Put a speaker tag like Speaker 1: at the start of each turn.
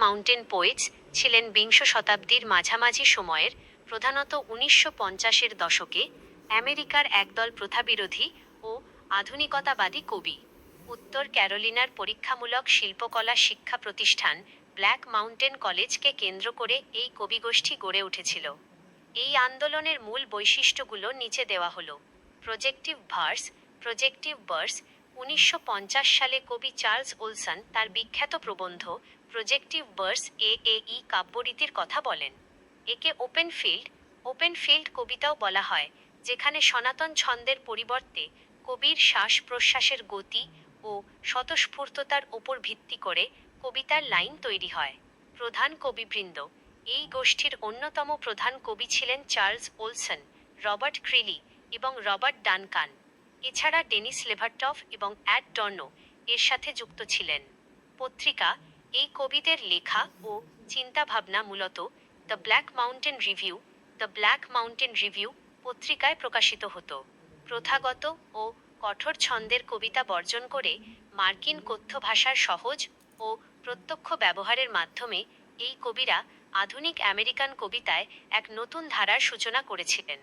Speaker 1: Mountain poets ছিলেন বিংশ শতাব্দীর মাঝামাঝি সময়ের, প্রধানত 1950-এর দশকে, আমেরিকার একদল প্রথাবিরোধী ও আধুনিকতাবাদী কবি। উত্তর ক্যারোলিনার পরীক্ষামূলক শিল্পকলা শিক্ষা প্রতিষ্ঠান ব্ল্যাক মাউন্টেন কলেজকে কেন্দ্র করে এই কবিগোষ্ঠী গড়ে উঠেছিল। এই আন্দোলনের মূল বৈশিষ্ট্যগুলো নিচে দেওয়া হলো। প্রজেক্টিভ ভার্স 1950 সালে কবি চার্লস ওলসন তার বিখ্যাত প্রবন্ধ প্রজেক্টিভ ভার্স এ কাব্যরীতির কথা বলেন। একে ওপেন ফিল্ড কবিতাও বলা হয়, যেখানে সনাতন ছন্দের পরিবর্তে কবির শ্বাস প্রশ্বাসের গতি ও স্বতঃস্ফূর্ততার ওপর ভিত্তি করে কবিতার লাইন তৈরি হয়। প্রধান কবিবৃন্দ: এই গোষ্ঠীর অন্যতম প্রধান কবি ছিলেন চার্লস ওলসন, রবার্ট ক্রিলি এবং রবার্ট ডানকান। এছাড়া ডেনিস লেভারটফ এবং অ্যাড ডর্নো এর সাথে যুক্ত ছিলেন। পত্রিকা: এই কবিদের লেখা ও চিন্তাভাবনা মূলত দ্য ব্ল্যাক মাউন্টেন রিভিউ পত্রিকায় প্রকাশিত হতো। প্রথাগত ও কঠোর ছন্দের কবিতা বর্জন করে মার্কিন কথ্য ভাষার সহজ ও প্রত্যক্ষ ব্যবহারের মাধ্যমে এই কবিরা আধুনিক আমেরিকান কবিতায় এক নতুন ধারার সূচনা করেছিলেন।